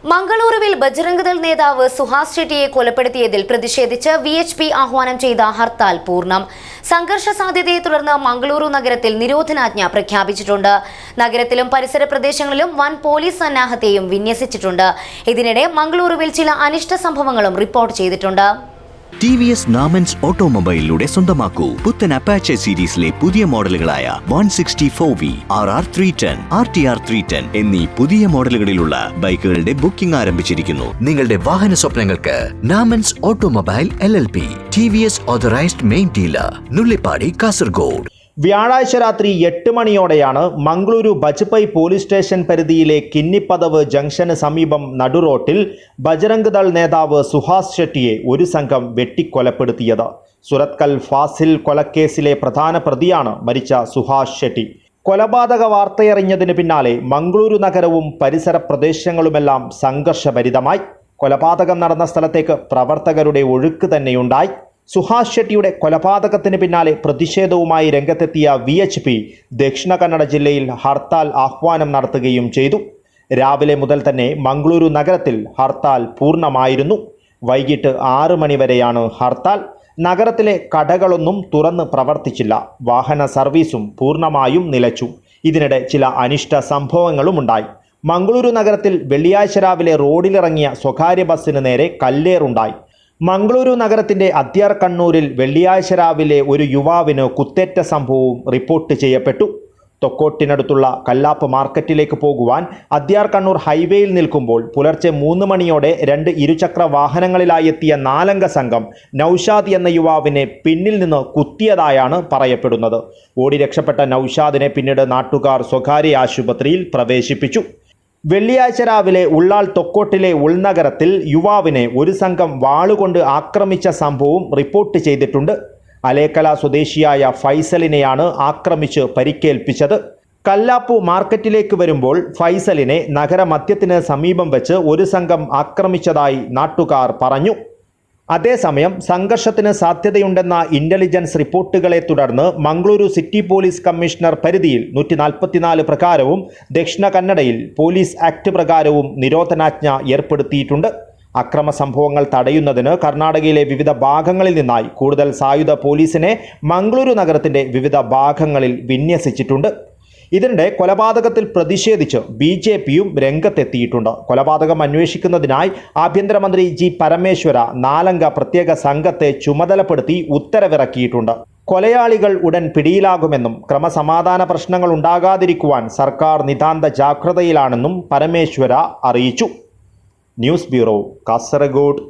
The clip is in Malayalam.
മംഗളൂരുവിൽ ബജ്രംഗ്ദൾ നേതാവ് സുഹാസ് ഷെട്ടിയെ കൊലപ്പെടുത്തിയതിൽ പ്രതിഷേധിച്ച് വിഎച്ച്പി ആഹ്വാനം ചെയ്ത ഹർത്താൽ പൂർണ്ണം. സംഘർഷ സാധ്യതയെ തുടർന്ന് മംഗളൂരു നഗരത്തിൽ നിരോധനാജ്ഞ പ്രഖ്യാപിച്ചിട്ടുണ്ട്. നഗരത്തിലും പരിസര പ്രദേശങ്ങളിലും വൻ പോലീസ് സന്നാഹത്തെയും വിന്യസിച്ചിട്ടുണ്ട്. ഇതിനിടെ മംഗളൂരുവിൽ ചില അനിഷ്ട സംഭവങ്ങളും റിപ്പോർട്ട് ചെയ്തിട്ടുണ്ട്. TVS നാമൻസ് ഓട്ടോമൊബൈലിലൂടെ സ്വന്തമാക്കൂ പുത്തൻ അപ്പാച്ചെ സീരീസിലെ പുതിയ മോഡലുകളായ 160 V, RR 310, RTR 310 എന്നീ പുതിയ മോഡലുകളിലുള്ള ബൈക്കുകളുടെ ബുക്കിംഗ് ആരംഭിച്ചിരിക്കുന്നു. നിങ്ങളുടെ വാഹന സ്വപ്നങ്ങൾക്ക് നാമൻസ് automobile LLP, TVS authorised main dealer, Nullippady, Kasaragod. വ്യാഴാഴ്ച രാത്രി 8 മണിയോടെയാണ് മംഗളൂരു ബജ്പൈ പോലീസ് സ്റ്റേഷൻ പരിധിയിലെ കിന്നിപ്പദവ് ജംഗ്ഷന് സമീപം നടുറോട്ടിൽ ബജ്രംഗ്ദൾ നേതാവ് സുഹാസ് ഷെട്ടിയെ ഒരു സംഘം വെട്ടിക്കൊലപ്പെടുത്തിയത്. സുരത്കൽ ഫാസിൽ കൊലക്കേസിലെ പ്രധാന പ്രതിയാണ് മരിച്ച സുഹാസ് ഷെട്ടി. കൊലപാതക വാർത്തയറിഞ്ഞതിന് പിന്നാലെ മംഗളൂരു നഗരവും പരിസര പ്രദേശങ്ങളുമെല്ലാം സംഘർഷഭരിതമായി. കൊലപാതകം നടന്ന സ്ഥലത്തേക്ക് പ്രവർത്തകരുടെ ഒഴുക്ക് തന്നെയുണ്ടായി. സുഹാസ് ഷെട്ടിയുടെ കൊലപാതകത്തിന് പിന്നാലെ പ്രതിഷേധവുമായി രംഗത്തെത്തിയ VHP ദക്ഷിണ കന്നഡ ജില്ലയിൽ ഹർത്താൽ ആഹ്വാനം നടത്തുകയും ചെയ്തു. രാവിലെ മുതൽ തന്നെ മംഗളൂരു നഗരത്തിൽ ഹർത്താൽ പൂർണ്ണമായിരുന്നു. വൈകിട്ട് 6 മണി വരെയാണ് ഹർത്താൽ. നഗരത്തിലെ കടകളൊന്നും തുറന്ന് പ്രവർത്തിച്ചില്ല. വാഹന സർവീസും പൂർണ്ണമായും നിലച്ചു. ഇതിനിടെ ചില അനിഷ്ട സംഭവങ്ങളുമുണ്ടായി. മംഗളൂരു നഗരത്തിൽ വെള്ളിയാഴ്ച രാവിലെ റോഡിലിറങ്ങിയ സ്വകാര്യ ബസ്സിന് നേരെ കല്ലേറുണ്ടായി. മംഗളൂരു നഗരത്തിന്റെ അദ്യാർ കണ്ണൂരിൽ വെള്ളിയാഴ്ച രാവിലെ ഒരു യുവാവിന് കുത്തേറ്റ സംഭവവും റിപ്പോർട്ട് ചെയ്യപ്പെട്ടു. തൊക്കോട്ടിനടുത്തുള്ള കല്ലാപ്പ് മാർക്കറ്റിലേക്ക് പോകുവാൻ അദ്യാർ കണ്ണൂർ ഹൈവേയിൽ നിൽക്കുമ്പോൾ പുലർച്ചെ 3 മണിയോടെ 2 ഇരുചക്ര വാഹനങ്ങളിലായി എത്തിയ 4 സംഘം നൌഷാദ് എന്ന യുവാവിനെ പിന്നിൽ നിന്ന് കുത്തിയതായാണ് പറയപ്പെടുന്നത്. ഓടി രക്ഷപ്പെട്ട നൌഷാദിനെ പിന്നീട് നാട്ടുകാർ സ്വകാര്യ ആശുപത്രിയിൽ പ്രവേശിപ്പിച്ചു. വെള്ളിയാഴ്ച രാവിലെ ഉള്ളാൾ തൊക്കോട്ടിലെ ഉൾനഗരത്തിൽ യുവാവിനെ ഒരു സംഘം വാളുകൊണ്ട് ആക്രമിച്ച സംഭവവും റിപ്പോർട്ട് ചെയ്തിട്ടുണ്ട്. അലേക്കല സ്വദേശിയായ ഫൈസലിനെയാണ് ആക്രമിച്ച് പരിക്കേൽപ്പിച്ചത്. കല്ലാപ്പു മാർക്കറ്റിലേക്ക് വരുമ്പോൾ ഫൈസലിനെ നഗരമധ്യത്തിന് സമീപം വെച്ച് ഒരു സംഘം ആക്രമിച്ചതായി നാട്ടുകാർ പറഞ്ഞു. അതേസമയം സംഘർഷത്തിന് സാധ്യതയുണ്ടെന്ന ഇന്റലിജൻസ് റിപ്പോർട്ടുകളെ തുടർന്ന് മംഗളൂരു സിറ്റി പോലീസ് കമ്മീഷണർ പരിധിയിൽ 144 പ്രകാരവും ദക്ഷിണ കന്നഡയിൽ പോലീസ് ആക്ട് പ്രകാരവും നിരോധനാജ്ഞ ഏർപ്പെടുത്തിയിട്ടുണ്ട്. അക്രമ സംഭവങ്ങൾ തടയുന്നതിന് കർണാടകയിലെ വിവിധ ഭാഗങ്ങളിൽ നിന്നായി കൂടുതൽ സായുധ പോലീസിനെ മംഗളൂരു നഗരത്തിന്റെ വിവിധ ഭാഗങ്ങളിൽ വിന്യസിച്ചിട്ടുണ്ട്. ഇതിനിടെ കൊലപാതകത്തിൽ പ്രതിഷേധിച്ച് BJPയും രംഗത്തെത്തിയിട്ടുണ്ട്. കൊലപാതകം അന്വേഷിക്കുന്നതിനായി ആഭ്യന്തരമന്ത്രി G. പരമേശ്വര 4 അംഗ പ്രത്യേക സംഘത്തെ ചുമതലപ്പെടുത്തി ഉത്തരവിറക്കിയിട്ടുണ്ട്. കൊലയാളികൾ ഉടൻ പിടിയിലാകുമെന്നും ക്രമസമാധാന പ്രശ്നങ്ങൾ ഉണ്ടാകാതിരിക്കുവാൻ സർക്കാർ നിതാന്ത ജാഗ്രതയിലാണെന്നും പരമേശ്വര അറിയിച്ചു. News bureau, Kasaragod.